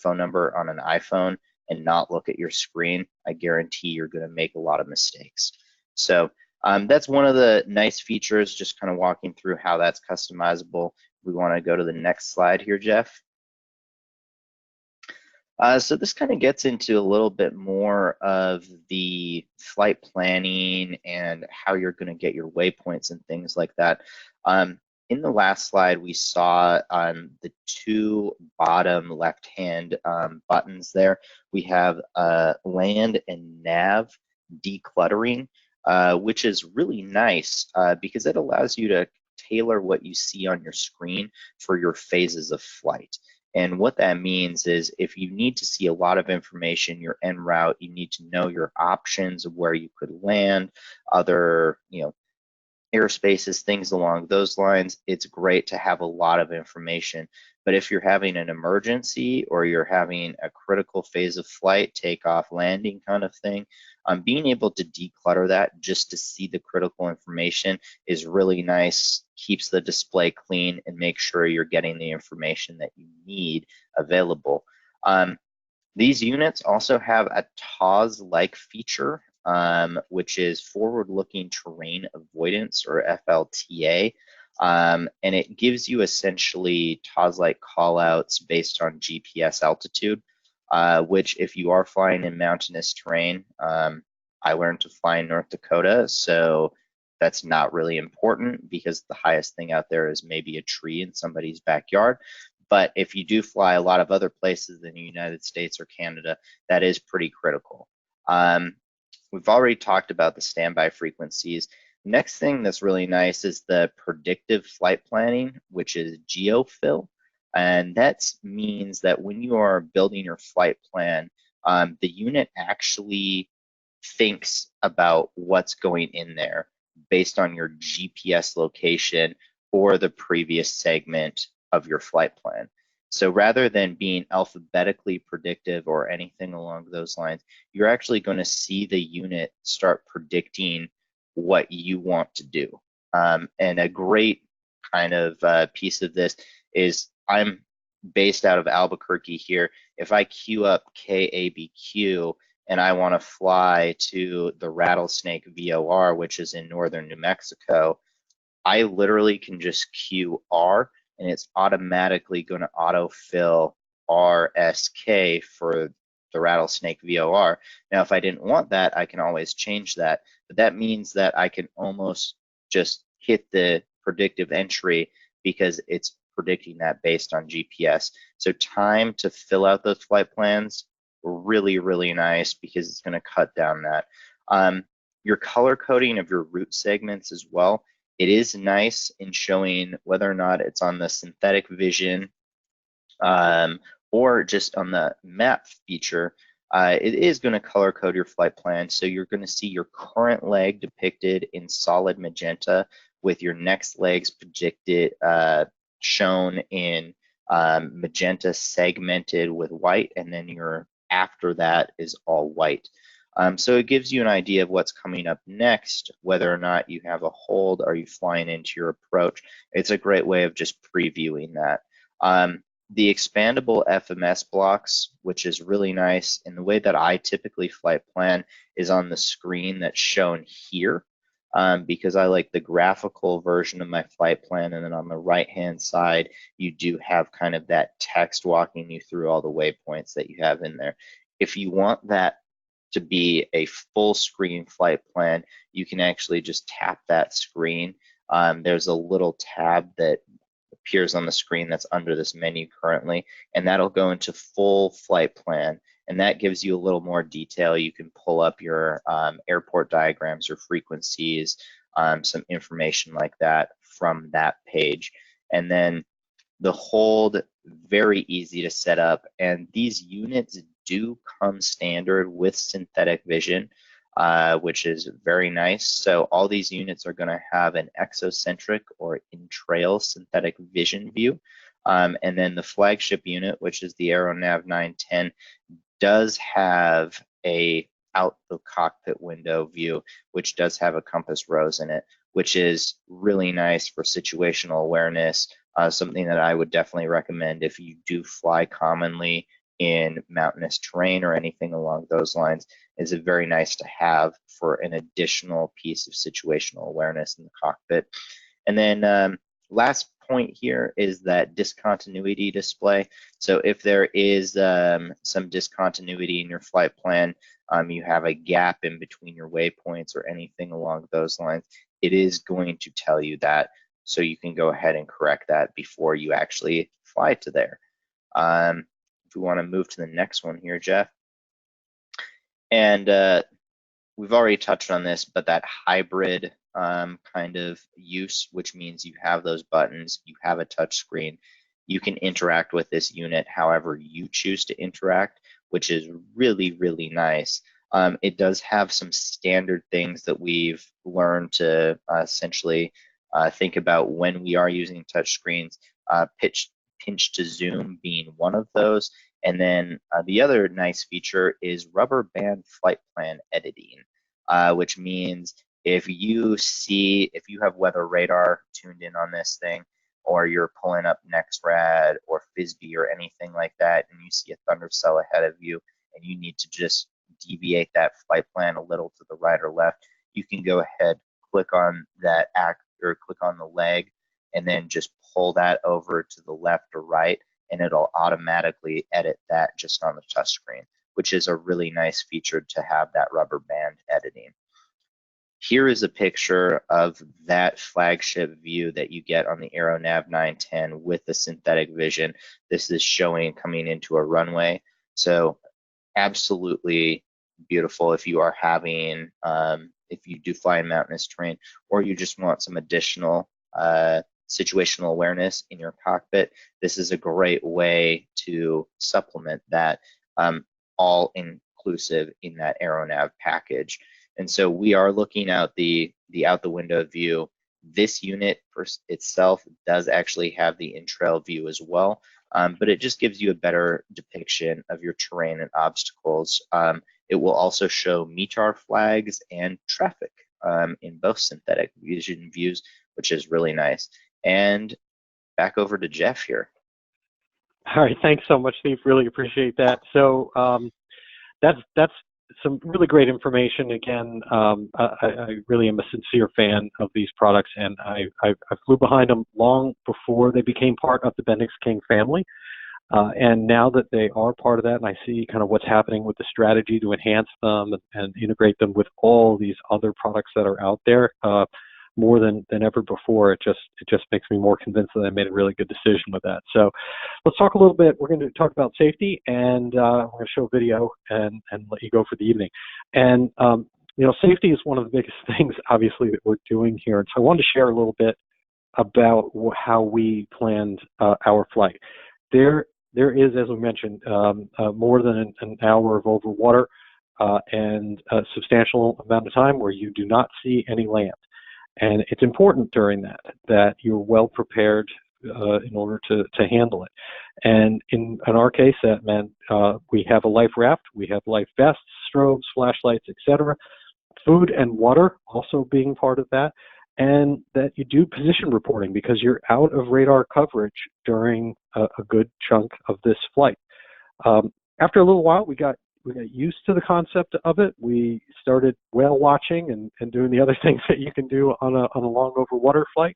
phone number on an iPhone and not look at your screen, I guarantee you're going to make a lot of mistakes. So that's one of the nice features, just kind of walking through how that's customizable. We want to go to the next slide here, Jeff. So this kind of gets into a little bit more of the flight planning and how you're going to get your waypoints and things like that. In the last slide, we saw on the 2 bottom left-hand buttons there, we have land and nav decluttering, which is really nice because it allows you to tailor what you see on your screen for your phases of flight. And what that means is, if you need to see a lot of information, your en route, you need to know your options of where you could land, other, airspaces, things along those lines. It's great to have a lot of information. But if you're having an emergency or you're having a critical phase of flight, takeoff, landing kind of thing, being able to declutter that just to see the critical information is really nice, keeps the display clean, and make sure you're getting the information that you need available. These units also have a TAWS-like feature, which is forward-looking terrain avoidance, or FLTA, and it gives you essentially TAWS-like callouts based on GPS altitude, which, if you are flying in mountainous terrain, I learned to fly in North Dakota, so that's not really important because the highest thing out there is maybe a tree in somebody's backyard. But if you do fly a lot of other places in the United States or Canada, that is pretty critical. We've already talked about the standby frequencies. Next thing that's really nice is the predictive flight planning, which is geofill. And that means that when you are building your flight plan, the unit actually thinks about what's going in there based on your GPS location or the previous segment of your flight plan. So rather than being alphabetically predictive or anything along those lines, you're actually going to see the unit start predicting what you want to do. And a great kind of piece of this is, I'm based out of Albuquerque here. If I queue up KABQ and I want to fly to the Rattlesnake VOR, which is in northern New Mexico, I literally can just queue R, and it's automatically going to autofill RSK for the Rattlesnake VOR. Now, if I didn't want that, I can always change that, but that means that I can almost just hit the predictive entry because it's predicting that based on GPS. So time to fill out those flight plans, really, really nice because it's going to cut down that. Your color coding of your route segments as well. It is nice in showing whether or not it's on the synthetic vision or just on the map feature. It is going to color code your flight plan, so you're going to see your current leg depicted in solid magenta with your next legs predicted shown in magenta segmented with white, and then your after that is all white. So it gives you an idea of what's coming up next, whether or not you have a hold, are you flying into your approach. It's a great way of just previewing that. The expandable FMS blocks, which is really nice, and the way that I typically flight plan is on the screen that's shown here, because I like the graphical version of my flight plan, and then on the right-hand side, you do have kind of that text walking you through all the waypoints that you have in there. If you want that to be a full screen flight plan, you can actually just tap that screen. There's a little tab that appears on the screen that's under this menu currently, and that'll go into full flight plan, and that gives you a little more detail. You can pull up your airport diagrams or frequencies, some information like that from that page. And then the hold, very easy to set up, and these units do come standard with synthetic vision, which is very nice. So all these units are going to have an exocentric or in-trail synthetic vision view. And then the flagship unit, which is the Aero Nav 910, does have a out the cockpit window view, which does have a compass rose in it, which is really nice for situational awareness. Something that I would definitely recommend if you do fly commonly in mountainous terrain or anything along those lines. Is it very nice to have for an additional piece of situational awareness in the cockpit. And then last point here is that discontinuity display. So if there is some discontinuity in your flight plan, you have a gap in between your waypoints or anything along those lines, it is going to tell you that, so you can go ahead and correct that before you actually fly to there. If we want to move to the next one here, Jeff. And we've already touched on this, but that hybrid kind of use, which means you have those buttons, you have a touch screen, you can interact with this unit however you choose to interact, which is really, really nice. It does have some standard things that we've learned to essentially think about when we are using touch screens, pinch to zoom being one of those. And then the other nice feature is rubber band flight plan editing, which means if you have weather radar tuned in on this thing, or you're pulling up NextRad or FISB or anything like that, and you see a thunder cell ahead of you, and you need to just deviate that flight plan a little to the right or left, you can go ahead, click on that or click on the leg, and then just pull that over to the left or right, and it'll automatically edit that just on the touch screen, which is a really nice feature to have that rubber band editing. Here is a picture of that flagship view that you get on the Aero Nav 910 with the synthetic vision. This is showing coming into a runway. So absolutely beautiful if you are having, if you do fly in mountainous terrain, or you just want some additional situational awareness in your cockpit. This is a great way to supplement that, all inclusive in that Aero Nav package. And so we are looking out the out the window view. This unit for itself does actually have the in-trail view as well, but it just gives you a better depiction of your terrain and obstacles. It will also show METAR flags and traffic in both synthetic vision views, which is really nice. And back over to Jeff here. All right, thanks so much, Steve. Really appreciate that. So that's some really great information. Again, I really am a sincere fan of these products, and I flew behind them long before they became part of the BendixKing family. And now that they are part of that, and I see kind of what's happening with the strategy to enhance them and integrate them with all these other products that are out there, more than ever before, it just makes me more convinced that I made a really good decision with that. So let's talk a little bit. We're going to talk about safety, and we're going to show a video and let you go for the evening. And you know, safety is one of the biggest things, obviously, that we're doing here. And so I wanted to share a little bit about how we planned our flight. There is, as we mentioned, more than an hour of over water and a substantial amount of time where you do not see any land. And it's important during that you're well prepared in order to handle it. And in our case, that meant we have a life raft, we have life vests, strobes, flashlights, etc. Food and water also being part of that, and that you do position reporting because you're out of radar coverage during a good chunk of this flight. After a little while, we got used to the concept of it. We started whale watching and doing the other things that you can do on a long over water flight.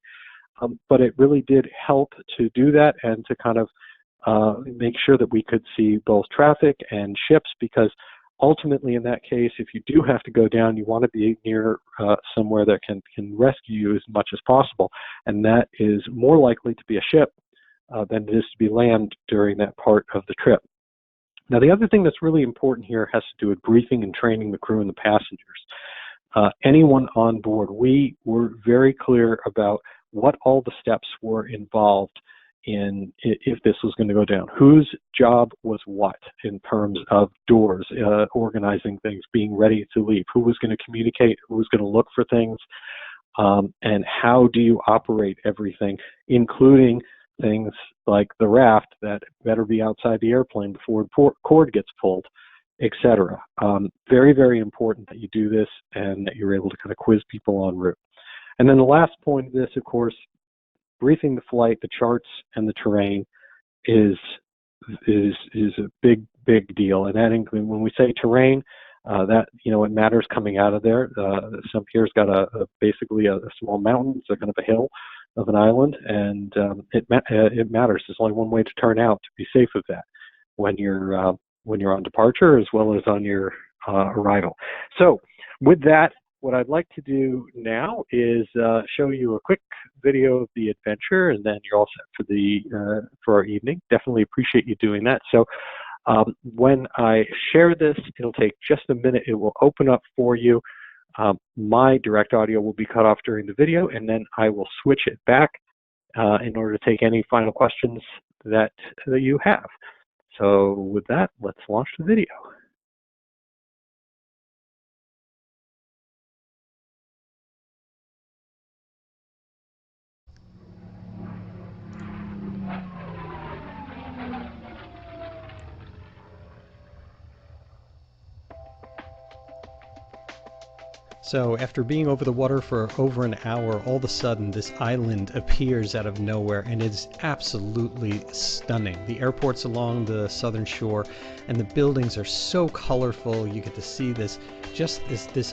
But it really did help to do that and to kind of make sure that we could see both traffic and ships, because ultimately in that case, if you do have to go down, you want to be near somewhere that can rescue you as much as possible. And that is more likely to be a ship than it is to be land during that part of the trip. Now, the other thing that's really important here has to do with briefing and training the crew and the passengers. Anyone on board, we were very clear about what all the steps were involved in if this was going to go down. Whose job was what in terms of doors, organizing things, being ready to leave, who was going to communicate, who was going to look for things, and how do you operate everything, including things like the raft that better be outside the airplane before the cord gets pulled, etc. Very, very important that you do this and that you're able to kind of quiz people en route. And then the last point of this, of course, briefing the flight, the charts, and the terrain is a big, big deal. And that includes, when we say terrain, that, you know, it matters coming out of there. Saint-Pierre's got basically a small mountain. It's a kind of a hill of an island, and it matters. There's only one way to turn out to be safe of that when you're on departure as well as on your arrival. So with that, what I'd like to do now is show you a quick video of the adventure, and then you're all set for our evening. Definitely appreciate you doing that. So when I share this, it'll take just a minute. It will open up for you. My direct audio will be cut off during the video, and then I will switch it back in order to take any final questions that you have. So with that, let's launch the video. So after being over the water for over an hour, all of a sudden this island appears out of nowhere, and it's absolutely stunning. The airport's along the southern shore, and the buildings are so colorful. You get to see this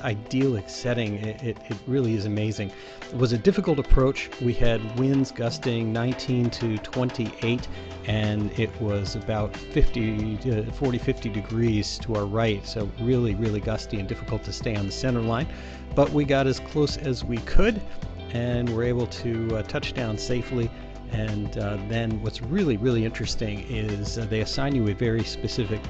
idyllic setting. It really is amazing. It was a difficult approach. We had winds gusting 19 to 28, and it was about 40, 50 degrees to our right, so really, really gusty and difficult to stay on the center line. But we got as close as we could, and were able to touch down safely. And then what's really, really interesting is they assign you a very specific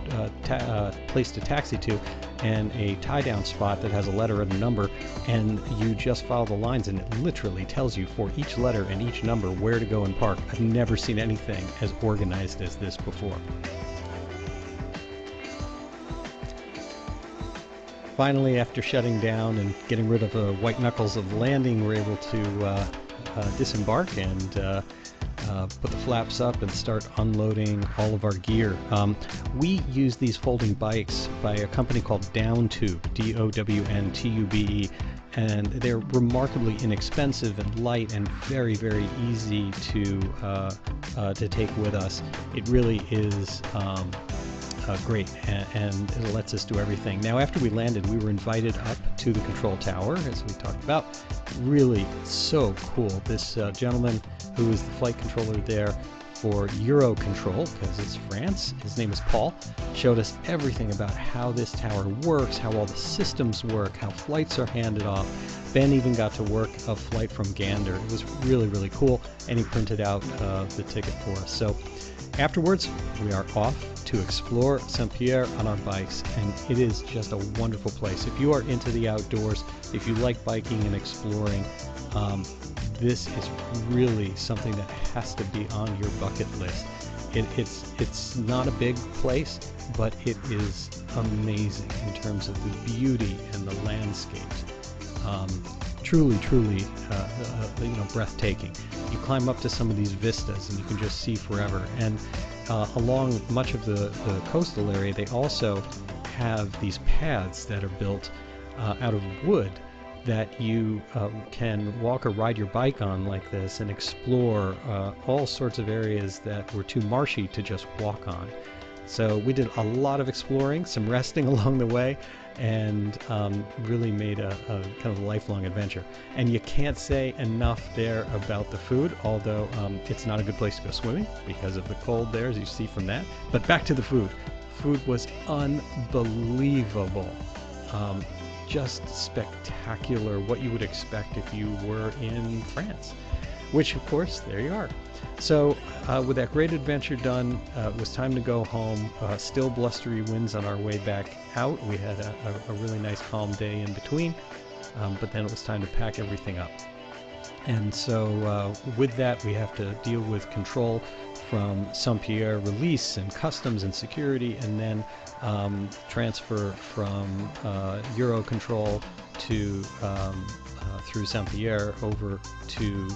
place to taxi to, and a tie-down spot that has a letter and a number, and you just follow the lines, and it literally tells you for each letter and each number where to go and park. I've never seen anything as organized as this before. Finally, after shutting down and getting rid of the white knuckles of landing, we're able to disembark and put the flaps up and start unloading all of our gear. We use these folding bikes by a company called Downtube, D-O-W-N-T-U-B-E, and they're remarkably inexpensive and light and very, very easy to take with us. It really is great, and it lets us do everything. Now, after we landed, we were invited up to the control tower, as we talked about. Really so cool. This gentleman who is the flight controller there for Euro Control, because it's France, his name is Paul, showed us everything about how this tower works, how all the systems work, how flights are handed off. Ben even got to work a flight from Gander. It was really, really cool, and he printed out the ticket for us. So afterwards, we are off to explore Saint-Pierre on our bikes, and it is just a wonderful place. If you are into the outdoors, if you like biking and exploring, this is really something that has to be on your bucket list. It's not a big place, but it is amazing in terms of the beauty and the landscapes. Truly, breathtaking. You climb up to some of these vistas and you can just see forever. And along much of the coastal area, they also have these paths that are built out of wood that you can walk or ride your bike on like this and explore all sorts of areas that were too marshy to just walk on. So we did a lot of exploring, some resting along the way, and really made a kind of lifelong adventure. And you can't say enough there about the food, although it's not a good place to go swimming because of the cold there, as you see from that. But back to the food. Food was unbelievable. Just spectacular, what you would expect if you were in France. which of course, there you are. So with that great adventure done, it was time to go home. Still blustery winds on our way back out. We had a really nice calm day in between, but then it was time to pack everything up. And so with that, we have to deal with control from Saint-Pierre, release and customs and security, and then transfer from Euro control to through Saint-Pierre over to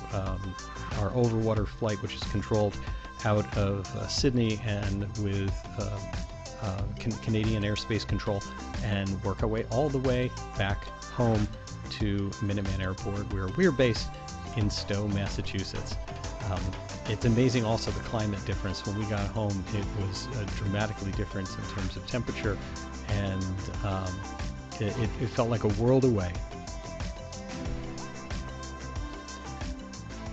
our overwater flight, which is controlled out of Sydney and with Canadian airspace control, and work our way all the way back home to Minuteman Airport, where we're based in Stowe, Massachusetts. It's amazing also the climate difference. When we got home, it was dramatically different in terms of temperature, and it felt like a world away.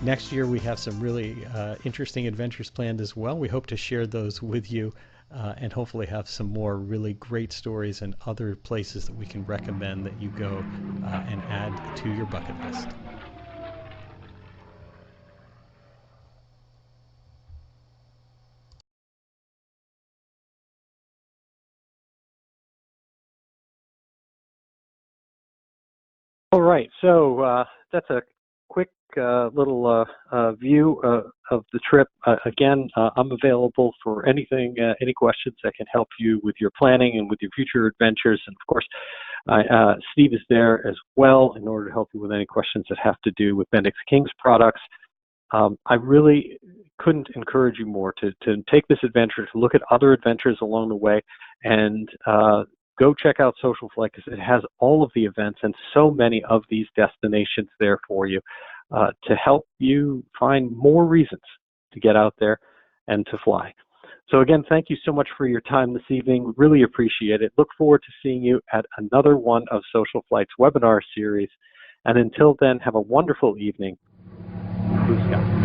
Next year we have some really interesting adventures planned as well. We hope to share those with you and hopefully have some more really great stories and other places that we can recommend that you go and add to your bucket list. All right, so that's a quick little view of the trip. Again, I'm available for anything, any questions that can help you with your planning and with your future adventures. And of course, Steve is there as well in order to help you with any questions that have to do with BendixKing's products. I really couldn't encourage you more to take this adventure, to look at other adventures along the way, and go check out SocialFlight, because it has all of the events and so many of these destinations there for you to help you find more reasons to get out there and to fly. So again, thank you so much for your time this evening. Really appreciate it. Look forward to seeing you at another one of SocialFlight's webinar series. And until then, have a wonderful evening. Blue skies.